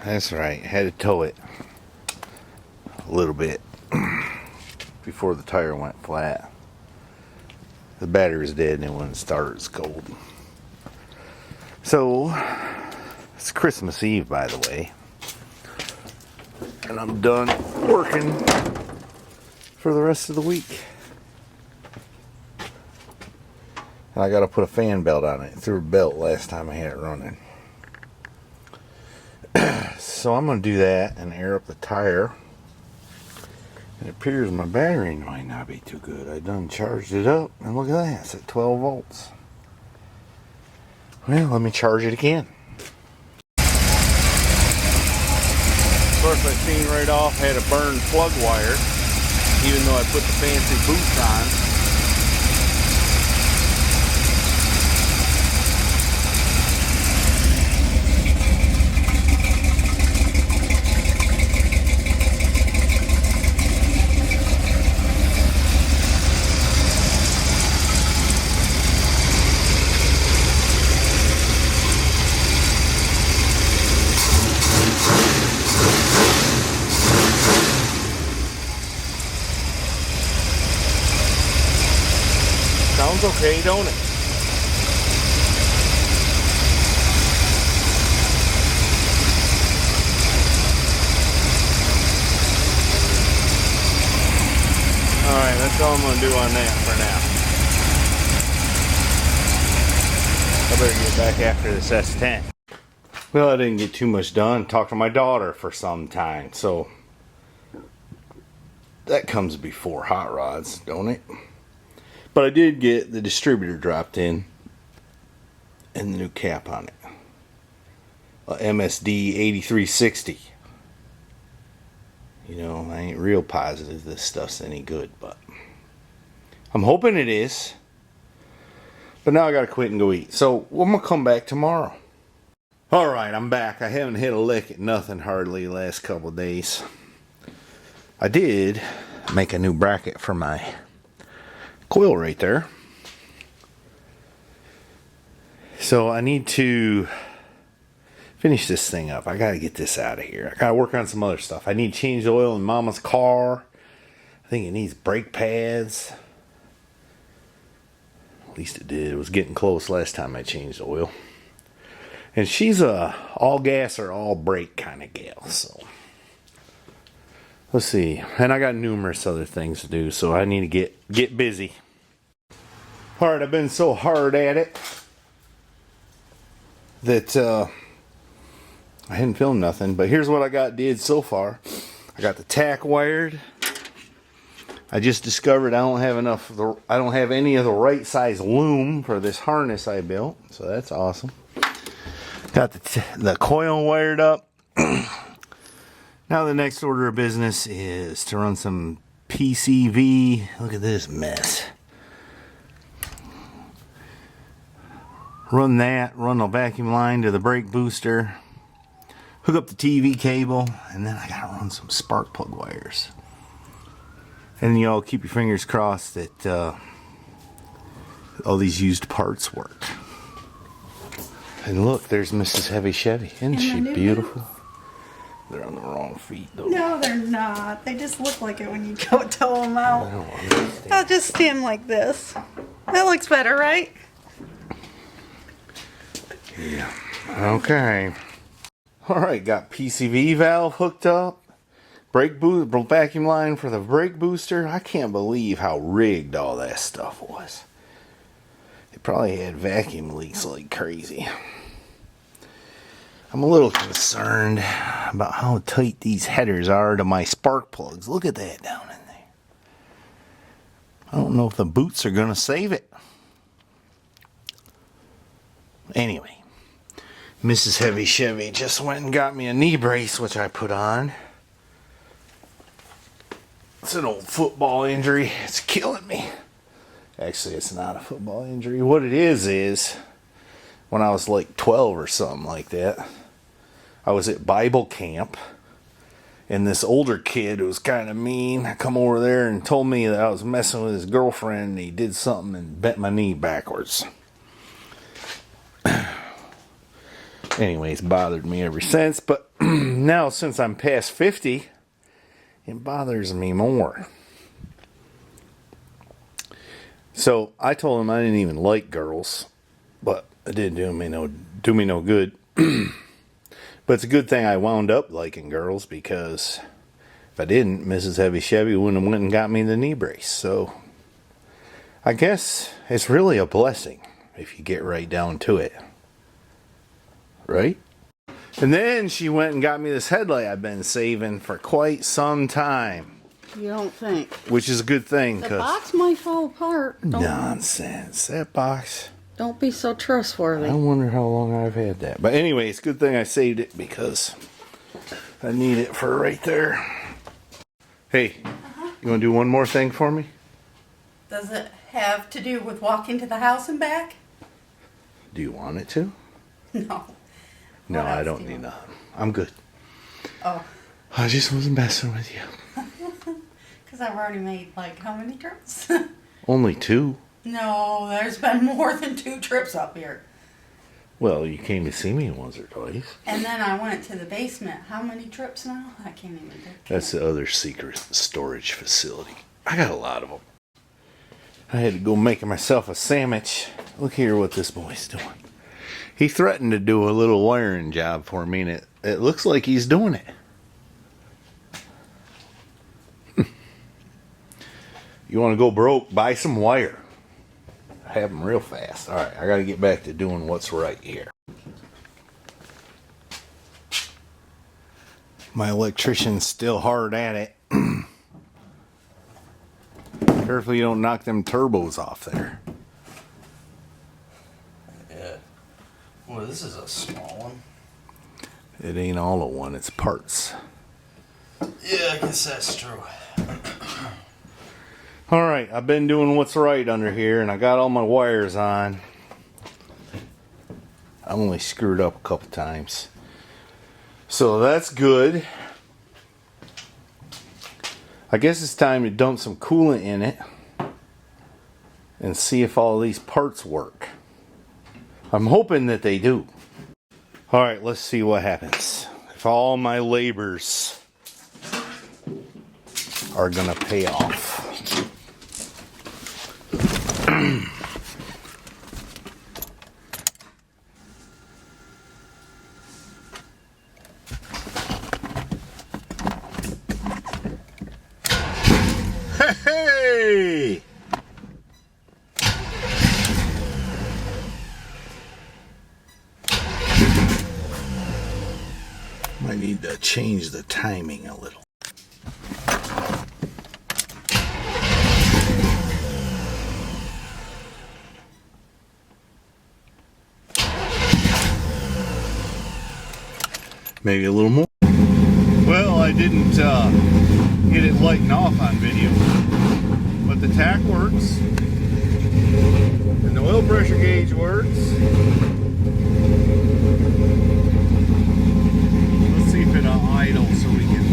That's right. Had to tow it a little bit before the tire went flat. The battery was dead and it wouldn't start. It's cold. So, it's Christmas Eve, by the way. And I'm done working for the rest of the week. And I got to put a fan belt on it. Threw a belt last time I had it running. So I'm going to do that and air up the tire. It appears my battery might not be too good. I done charged it up, and look at that, it's at 12 volts. Well, let me charge it again. Of course, I seen right off had a burned plug wire, even though I put the fancy boots on. Sounds okay, don't it? Alright, that's all I'm going to do on that for now. I better get back after this S10. Well, I didn't get too much done. Talked to my daughter for some time, so that comes before hot rods, don't it? But I did get the distributor dropped in and the new cap on it. MSD 8360. You know, I ain't real positive this stuff's any good, but I'm hoping it is. But now I gotta quit and go eat. So I'm gonna come back tomorrow. Alright, I'm back. I haven't hit a lick at nothing hardly the last couple of days. I did make a new bracket for my coil right there. So I need to finish this thing up. I gotta get this out of here. I gotta work on some other stuff. I need to change the oil in Mama's car. I think it needs brake pads. At least it did. It was getting close last time I changed the oil. And she's a all gas or all brake kind of gal, so let's see. And I got numerous other things to do, so I need to get busy. Alright, I've been so hard at it that I hadn't filmed nothing, but here's what I did so far. I got the tack wired. I just discovered I don't have any of the right size loom for this harness I built, so that's awesome. Got the coil wired up. Now the next order of business is to run some PCV. Look at this mess. Run that, run the vacuum line to the brake booster, hook up the TV cable, and then I gotta run some spark plug wires. And you all keep your fingers crossed that all these used parts work. And look, there's Mrs. Heavy Chevy. Isn't she beautiful? They're on the wrong feet though. No, they're not. They just look like it when you go tow them out. I don't understand. I'll just stand like this. That looks better, right? Yeah. Okay. Alright, got PCV valve hooked up. Vacuum line for the brake booster. I can't believe how rigged all that stuff was. It probably had vacuum leaks like crazy. I'm a little concerned about how tight these headers are to my spark plugs. Look at that down in there. I don't know if the boots are going to save it. Anyway, Mrs. Heavy Chevy just went and got me a knee brace, which I put on. It's an old football injury. It's killing me. Actually, it's not a football injury. What it is when I was like 12 or something like that, I was at Bible camp, and this older kid who was kind of mean come over there and told me that I was messing with his girlfriend, and he did something and bent my knee backwards. Anyways, bothered me ever since. But now since I'm past 50, it bothers me more. So I told him I didn't even like girls, but it didn't do me no good. But it's a good thing I wound up liking girls, because if I didn't, Mrs. Heavy Chevy wouldn't have went and got me the knee brace. So I guess it's really a blessing if you get right down to it. Right? And then she went and got me this headlight I've been saving for quite some time. You don't think? Which is a good thing. The box might fall apart. Nonsense. That box. Don't be so trustworthy. I wonder how long I've had that. But anyway, it's a good thing I saved it, because I need it for right there. Hey, you want to do one more thing for me? Does it have to do with walking to the house and back? Do you want it to? No. No, What I else don't do you need want? nothing. I'm good. Oh. I just wasn't messing with you. Because I've already made, like, how many trips? Only 2. No, there's been more than 2 trips up here. Well, you came to see me once or twice. And then I went to the basement. How many trips now? I can't even think. That's the other secret storage facility. I got a lot of them. I had to go make myself a sandwich. Look here what this boy's doing. He threatened to do a little wiring job for me, and it looks like he's doing it. You want to go broke? Buy some wire. Have them real fast. All right, I got to get back to doing what's right here. My electrician's still hard at it. Careful you don't knock them turbos off there. Yeah. Well, this is a small one. It ain't all a one, it's parts. Yeah, I guess that's true. Alright, I've been doing what's right under here, and I got all my wires on. I only screwed up a couple times. So that's good. I guess it's time to dump some coolant in it and see if all these parts work. I'm hoping that they do. Alright, let's see what happens. If all my labors are gonna pay off. Hey! Might need to change the timing a little. Maybe a little more. Well, I didn't get it lighting off on video, but the tack works, and the oil pressure gauge works. Let's see if it'll idle so we can.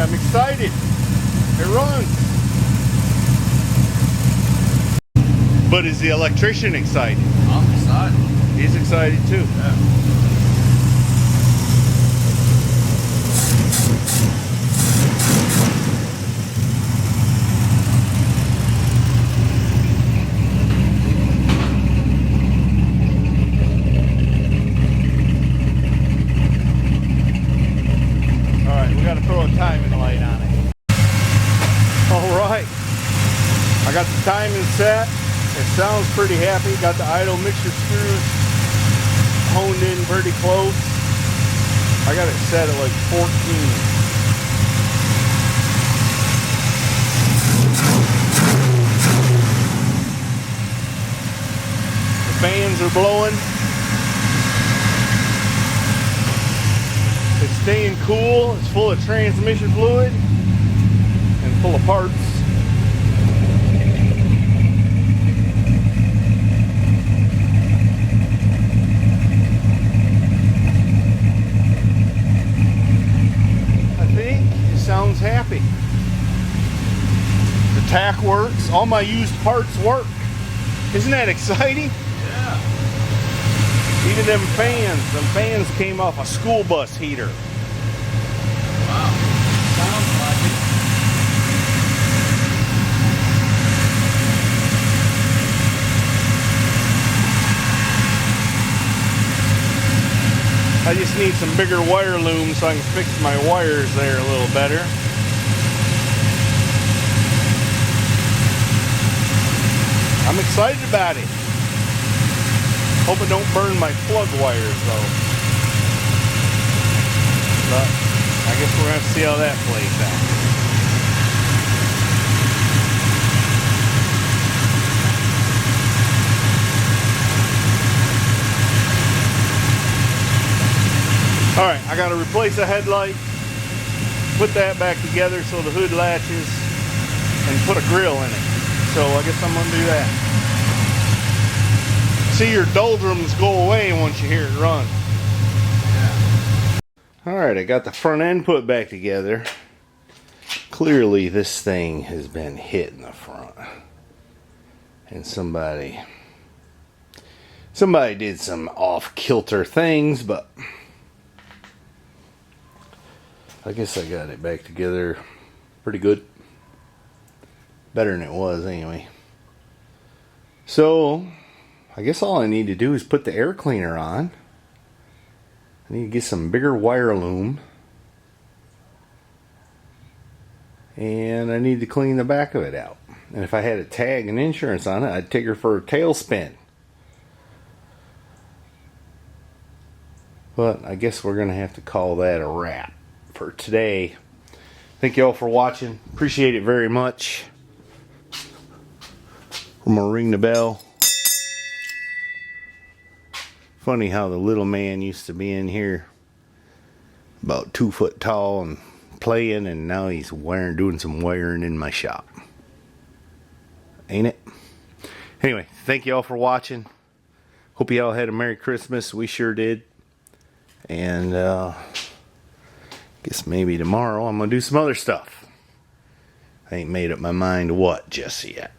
I'm excited. It runs. But is the electrician excited? I'm excited. He's excited too. Yeah. Alright, we gotta throw a timing light on it. Alright. I got the timing set. It sounds pretty happy. Got the idle mixture screws honed in pretty close. I got it set at like 14. The fans are blowing. It's staying cool. It's full of transmission fluid and full of parts. Sounds happy. The tack works. All my used parts work. Isn't that exciting? Yeah. Even them fans came off a school bus heater. Wow. Sounds like it. I just need some bigger wire looms so I can fix my wires there a little better. I'm excited about it. Hope it don't burn my plug wires though. But I guess we're gonna have to see how that plays out. Alright, I gotta replace the headlight, put that back together so the hood latches, and put a grill in it. So I guess I'm gonna do that. See your doldrums go away once you hear it run. Yeah. Alright, I got the front end put back together. Clearly this thing has been hit in the front. And somebody did some off-kilter things, but I guess I got it back together pretty good. Better than it was anyway. So, I guess all I need to do is put the air cleaner on. I need to get some bigger wire loom. And I need to clean the back of it out. And if I had a tag and insurance on it, I'd take her for a tailspin. But I guess we're going to have to call that a wrap for today. Thank you all for watching. Appreciate it very much. I'm gonna ring the bell. Funny how the little man used to be in here about 2 foot tall and playing, and now he's doing some wiring in my shop. Ain't it? Anyway, thank you all for watching. Hope you all had a Merry Christmas. We sure did. And guess maybe tomorrow I'm gonna do some other stuff. I ain't made up my mind what just yet.